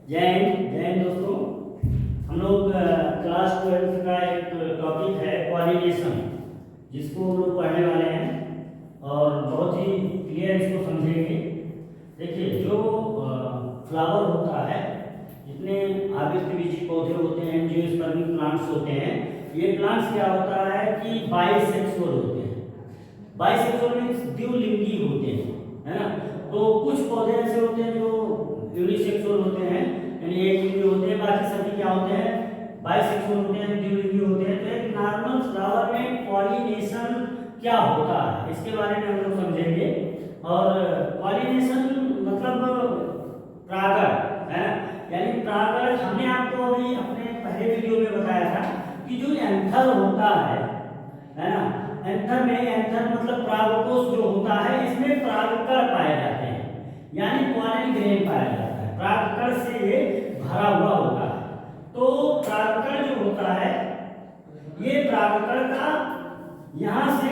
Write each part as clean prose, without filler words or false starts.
जय हिंद दोस्तों। हम लोग क्लास 12 का एक टॉपिक है पॉलिनेशन, जिसको हम लोग पढ़ने वाले हैं और बहुत ही क्लियर इसको समझेंगे। देखिए, जो फ्लावर होता है, जितने आवृतबीजी पौधे होते हैं, जो स्पर्मिक प्लांट्स होते हैं, ये प्लांट्स क्या होता है कि बाइसेक्सुअल होते हैं। बाइसेक्सुअल मीन्स द्विलिंगी होते हैं, है ना। तो कुछ पौधे ऐसे होते हैं जो यूनिसेक्सुअल होते हैं, यानी एक लिंगी होते हैं, बाकी सभी क्या होते हैं, बाइसेक्सुअल होते हैं, द्विलिंगी होते हैं। तो एक नॉर्मल फ्लावर में पॉलिनेशन क्या होता है, इसके बारे में हम लोग समझेंगे। और पॉलिनेशन मतलब परागण, है ना। यानी परागण हमने आपको अभी अपने पहले वीडियो में बताया था कि जो एंथर होता है ना, एंथर में, एंथर मतलब परागकोश जो होता है, इसमें परागकण पाए जाते हैं, यानी पॉलन ग्रेन पाया जाता है। परागकण से ये भरा हुआ होता है। तो परागकण जो होता है, ये परागकण का यहां से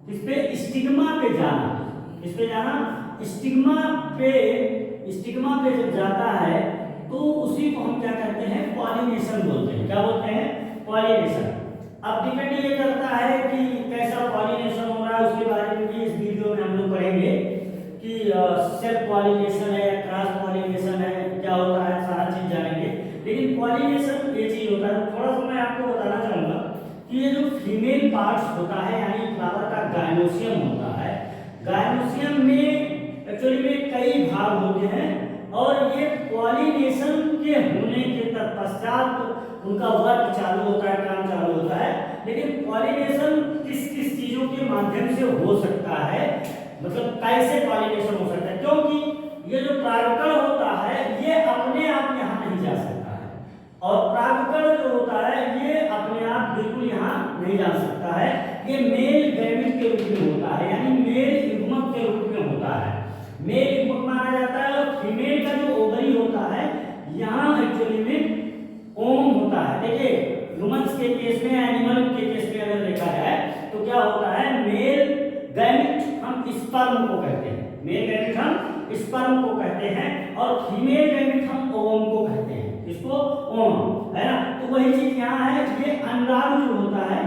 इस पे स्टिग्मा पे जाना, इस पे जाना, स्टिग्मा पे जब जाता है तो उसी को हम क्या कहते हैं, पॉलिनेशन बोलते हैं। क्या बोलते हैं? पॉलिनेशन। अब डिपेंड ये करता है कि कैसा पॉलिनेशन हो रहा है, उसके बारे में भी इस वीडियो में हम लोग पढ़ेंगे कि सेल्फ पॉलिनेशन है, क्रॉस पॉलिनेशन है, क्या होता है, सारा चीज जानेंगे। लेकिन पॉलिनेशन ये चीज होता है, थोड़ा सा मैं आपको बताना चाहूंगा कि ये जो फीमेल पार्ट्स होता है, यानी फ्लावर का गायनोसियम होता है, गायनोसियम में एक्चुअली में कई भाग होते हैं, और ये पॉलिनेशन के होने के तत्पश्चात उनका वर्क चालू होता है, काम चालू होता है। लेकिन पॉलिनेशन किस किस चीजों के माध्यम से हो सकता है, मतलब कैसे पॉलिनेशन हो सकता है, क्योंकि ये जो परागकण होता है ये अपने आप यहाँ नहीं जा सकता है, और परागकण जो होता है ये अपने आप बिल्कुल यहाँ नहीं जा सकता है। ये मेल गैमेट के रूप में होता है, यानी मेल युग्मक के रूप में होता है। मेल युग्मक माना जाता है, और फीमेल का जो ओवरी होता है, यहाँ एक्चुअली में ओम होता है। देखिए, ह्यूमंस के केस में, एनिमल के केस में अगर देखा जाए तो क्या होता है, मेल गैमेट हम स्पर्म को कहते हैं, मेल गैमेट हम स्पर्म को कहते हैं, और फीमेल गैमेट हम ओवम को कहते हैं। इसको ओम, है ना। तो वही चीज यहाँ है, ये अंडाणु जो होता है,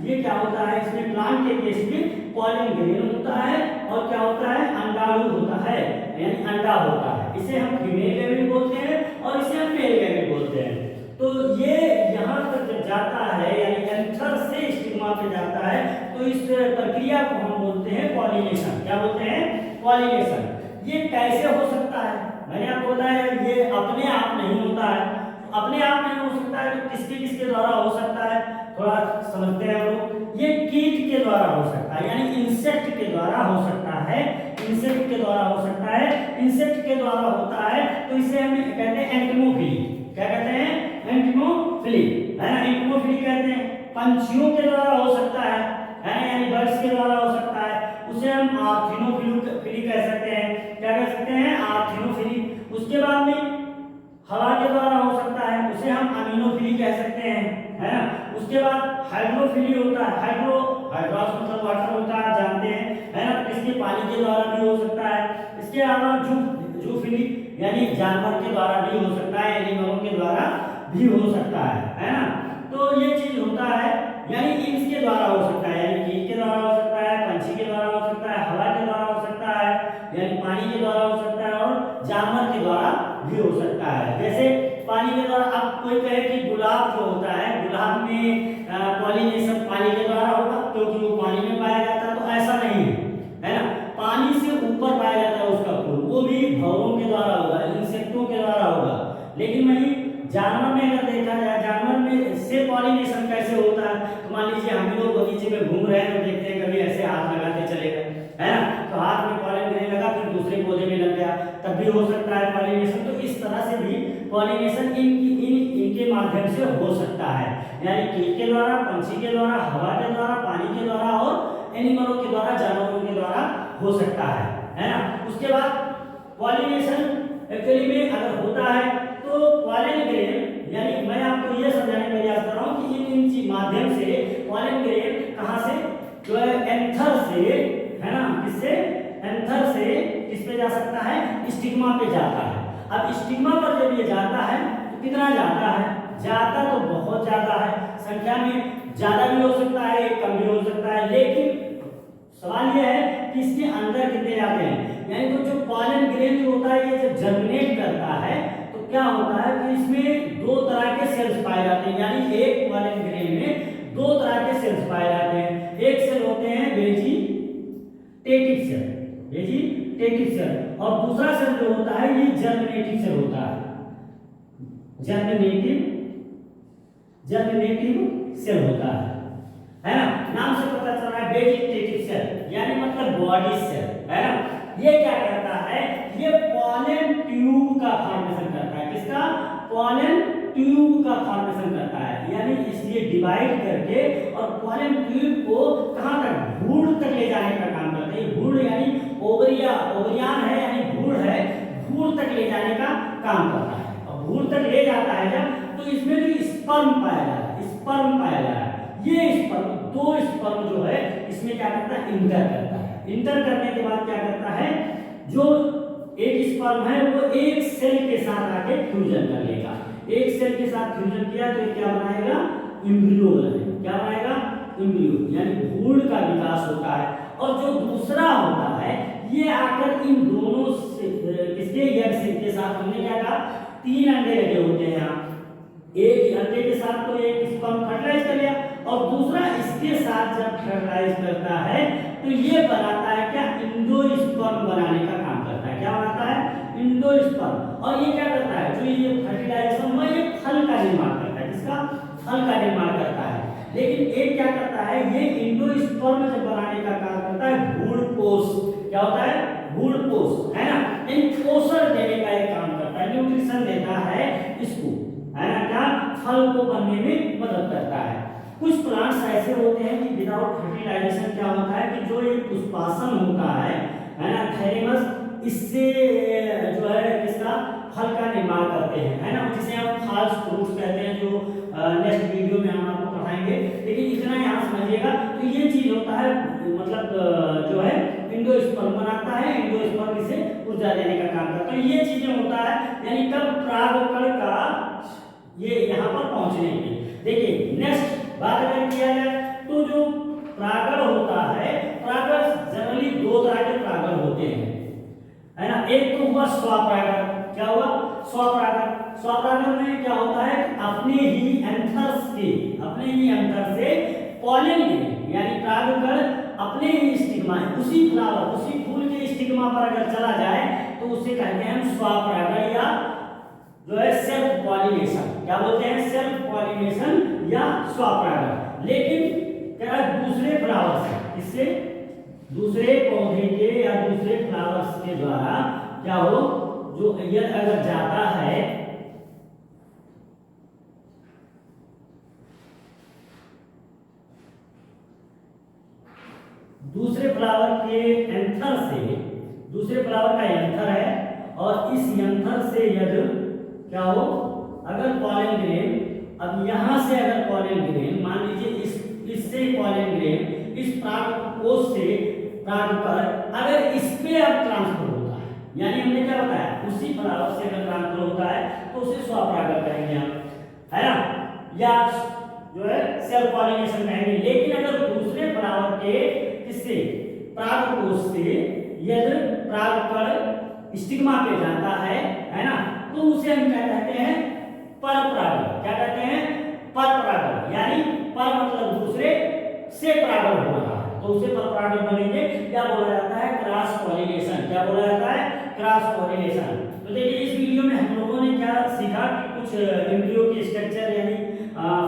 ये क्या होता है, इसमें प्लांट के केस में पॉलन ग्रेन होता है, और क्या होता है, अंडाणु होता है, यानी अंडा होता है। इसे हम फीमेल गैमेट बोलते हैं, और इसे हम मेल गैमेट बोलते हैं। तो ये यहाँ तक जब जाता है, यानी एंथर से स्टिग्मा पे जाता है, तो इस प्रक्रिया को हम बोलते हैं पॉलिनेशन। क्या बोलते हैं? पॉलिनेशन। ये कैसे हो सकता है? मैंने आपको बताया ये अपने आप नहीं होता है। अपने आप नहीं हो सकता है तो किसके किसके द्वारा हो सकता है, थोड़ा समझते हैं हम लोग। ये कीट के द्वारा हो सकता है, यानी इंसेक्ट के द्वारा हो सकता है, इंसेक्ट के द्वारा हो सकता है। इंसेक्ट के द्वारा होता है तो इसे हम कहते हैं एंटिमोफिली। क्या कहते हैं? एंटिमोफिली, है ना। एंटिमोफिली कहते हैं। पंछियों के द्वारा हो सकता है ना, यानी बर्ड्स के द्वारा हो सकता है, उसे हम आर्थिनोफिली कह सकते हैं। क्या कह सकते हैं? आर्थिनोफिली। उसके बाद में हवा के द्वारा हो सकता है, उसे हम अमीनोफिली कह सकते हैं, है ना। उसके बाद हाइड्रोफिली होता है, हाइड्रोस मतलब वाटर होता है, जानते हैं, है ना। इसके पानी के द्वारा भी हो सकता है। इसके अलावा जूफिली यानी जानवर के द्वारा भी हो सकता है, एनिमलों के द्वारा भी हो सकता है ना। तो ये चीज होता है, यानी इसके द्वारा हो सकता है, यानी कीट के द्वारा हो सकता है, पंछी के द्वारा हो सकता है, हवा के द्वारा हो सकता है, यानी पानी के द्वारा हो सकता है, और जानवर के द्वारा भी हो सकता है। जैसे पानी के द्वारा, अब कोई कहे कि गुलाब जो होता है, गुलाब में पॉलिनेशन पानी के द्वारा होगा क्योंकि वो पानी में पाया जाता है, तो ऐसा नहीं है ना। पानी से ऊपर पाया जाता है उसका फूल, वो भी भंवरों के द्वारा होगा, इंसेक्टों के द्वारा होगा। लेकिन वही जानवर में अगर देखा जाए, जानवर में से पॉलिनेशन कैसे होता है, तो मान लीजिए हम लोग बगीचे में घूम रहे हैं तो देखते हैं कभी ऐसे हाथ लगाते चले गए, है ना, तो हाथ में पॉलन गिरने लगा, फिर दूसरे पौधे में लग गया, तब भी हो सकता है पॉलिनेशन। तो इस तरह से भी पॉलिनेशन इनके माध्यम से हो सकता है, यानी कीट के द्वारा, पंछी के द्वारा, हवा के द्वारा, पानी के द्वारा, और एनिमलों के द्वारा, जानवरों के द्वारा हो सकता है ना। उसके बाद पॉलिनेशन एक्चुअली में अगर होता है तो पॉलन ग्रेन, यानी मैं आपको ये समझाने का प्रयास कर रहा हूँ कि इन माध्यम से पॉलन ग्रेन कहाँ से, जो है एंथर से, है ना, किससे, एंथर से किस पे जा सकता है, स्टिग्मा पे जाता है। अब स्टिग्मा पर जब ये जाता है तो कितना जाता है, जाता तो बहुत ज्यादा है, संख्या में ज्यादा भी हो सकता है, कम भी हो सकता है, लेकिन सवाल यह है कि इसके अंदर कितने जाते हैं। यानी तो जो पॉलन ग्रेन जो होता है ये जब जर्मिनेट करता है तो क्या होता है कि इसमें दो तरह के सेल्स पाए जाते हैं, यानी एक पॉलन ग्रेन में दो तरह के सेल्स पाए जाते हैं। एक सेल होते हैं वेजिटेटिव सेल, वेजिटेटिव सेल, और दूसरा सेल जो होता है ये जर्मिनेटिव सेल होता है, जर्मिनेटिव सेल होता है ना। नाम से पता चल रहा है वेजिटेटिव सेल यानी मतलब बॉडी सेल, है ना। ये क्या करता है, ये पॉलन ट्यूब का फॉर्मेशन करता है, किसका, पॉलन ट्यूब का फॉर्मेशन करता है, यानी इसलिए डिवाइड करके और पॉलन ट्यूब को कहां तक, भ्रूण तक ले जाने का काम करता है। भ्रूण यानी ओवरियान है यानी भ्रूण है, भ्रूण तक ले जाने का काम करता है। और भ्रूण तक ले जाता है जब तो इसमें जो स्पर्म पाया जा रहा है, स्पर्म पाया जा रहा है, ये स्पर्म, दो स्पर्म जो है इसमें क्या करता है, इंटर करता है। इंटर करने के बाद क्या करता है, जो एक स्पर्म है वो एक सेल के साथ आके फ्यूजन कर लेगा। एक सेल के साथ फ्यूजन किया तो क्या बनाएगा, एम्ब्रियो बनाएगा। क्या बनाएगा, एम्ब्रियो, यानी भ्रूण का विकास होता है। और जो दूसरा होता है ये आकर इन दोनों से किसके, एग सेल के साथ, हमने क्या कहा, तीन अंडे लगे होते हैं यहाँ, एक अंडे के साथ तो एक स्पर्म फर्टिलाइज कर लिया और दूसरा इसके साथ जब फर्टिलाइज करता है तो ये बनाता है क्या, इंडोस्पर्म बनाने का काम करता है। क्या बनाता है, इंडोस्पर्म। और ये क्या करता है, जो ये फर्टिलाइजेशन में ये फल का निर्माण करता है, किसका, फल का निर्माण करता है। लेकिन एक क्या करता है, ये इंडोस्पर्म जब बनाने का काम करता है भ्रूणपोष, क्या होता है, भ्रूणपोष, है ना, इन पोषण देने का एक काम करता है, न्यूट्रिशन देता है इसको, है ना, क्या, फल को बनने में मदद करता है। कुछ प्लांट्स ऐसे होते हैं कि विदाउट फर्टिलाइजेशन क्या होता है कि जो ये पुष्पासन होता है ना, थैलेमस, इससे जो है किसका, फल का निर्माण करते हैं, है ना, जिसे हम फॉल्स फ्रूट्स कहते हैं, जो नेक्स्ट वीडियो में हम आपको पढ़ाएंगे। लेकिन इतना यहाँ समझिएगा, तो ये चीज होता है, मतलब जो है इंडोस्पर्म बनाता है, इंडोस्पर्म इसे ऊर्जा देने का काम करता है। ये चीजें होता है, यानी कब परागकण का ये यहाँ पर पहुंचने के। देखिए नेक्स्ट बात अगर किया जाए तो जो परागण होता है, परागण जनरली दो तरह के परागण होते हैं, है ना। एक तो हुआ स्वपरागण, क्या हुआ, स्वपरागण। स्वपरागण में क्या होता है, अपने ही अंतर से पॉलन यानी परागकण अपने ही स्टिग्मा, उसी फ्लावर, उसी फूल के स्टिग्मा पर अगर चला जाए तो उसे कहते हैं हम स्वपरागण या जो है सेल्फ पॉलिनेशन। क्या बोलते हैं, सेल्फ पॉलिनेशन या स्वपरागण। लेकिन क्या दूसरे फ्लावर से, इससे दूसरे पौधे के या दूसरे फ्लावर्स के द्वारा क्या हो, जो ये अगर जाता है दूसरे फ्लावर के एंथर से, दूसरे फ्लावर का एंथर है और इस एंथर से यदि क्या हो, अगर पॉलन ग्रेन, अब यहां से अगर पॉलन ग्रेन, मान लीजिए इससे पॉलन ग्रेन इस परागकोश से परागकण अगर इस पे अब ट्रांसफर होता है, यानी हमने क्या बताया, उसी फ्लावर से अगर ट्रांसफर होता है तो उसे स्वपरागण कहेंगे हम, है ना, या जो है सेल्फ पॉलिनेशन कहेंगे। लेकिन अगर दूसरे फ्लावर के किससे, परागकोश से यदि परागकण स्टिग्मा पे जाता है ना, तो उसे हम क्या कहते हैं, परपरागण। क्या कहते हैं, परपरागण, यानी पर मतलब दूसरे से परागण हो रहा है तो उसे परपरागण बनेंगे। क्या बोला जाता है, क्रॉस पॉलिनेशन। क्या बोला जाता है, क्रॉस पॉलिनेशन। तो देखिए इस वीडियो में हम लोगों ने क्या सीखा, कुछ एम्ब्रियो के स्ट्रक्चर, यानी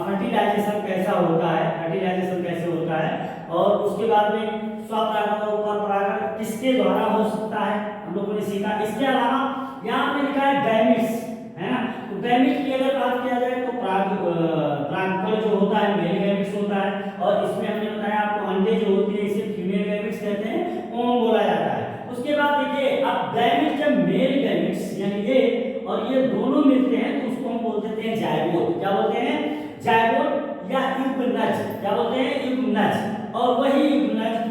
फर्टिलाइजेशन कैसा होता है, फर्टिलाइजेशन कैसे होता है, और उसके बाद में स्वपरागण और परपरागण किसके द्वारा हो सकता है, हम लोगों ने सीखा। इसके अलावा यहाँ पे लिखा है गैमिट्स, है ना, तो गैमिट की अगर बात किया जाए तो परागकण जो होता है मेल गैमिट्स होता है, और इसमें हमने बताया आपको अंडे जो होते हैं इसे फीमेल गैमिट्स कहते हैं, ओम बोला जाता है। उसके बाद देखिए अब गैमिट्स, जब मेल गैमिट्स यानी ये और ये दोनों मिलते हैं तो उसको हम बोलते हैं जायगोट। क्या बोलते हैं, जायगोट या युग्मनज। क्या बोलते हैं, युग्मनज। और वही युग्मनज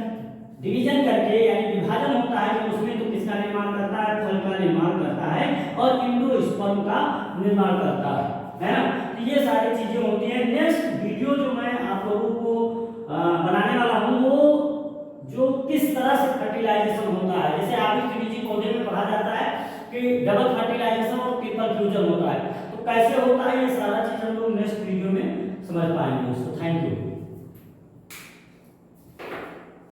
डिवीजन करके यानी विभाजन होता है, उसमें तो किसका निर्माण करता है, फल का निर्माण करता है, और स्पर्म का निर्माण करता है ना। तो ये सारी चीजें होती हैं। नेक्स्ट वीडियो जो मैं आप लोगों को बनाने वाला हूँ वो जो किस तरह से फर्टिलाइजेशन होता है, जैसे आर्टिफिशियल पौधे में पढ़ा जाता है कि डबल फर्टिलाइजेशन और ट्रिपल फ्यूजन होता है, तो कैसे होता है ये सारा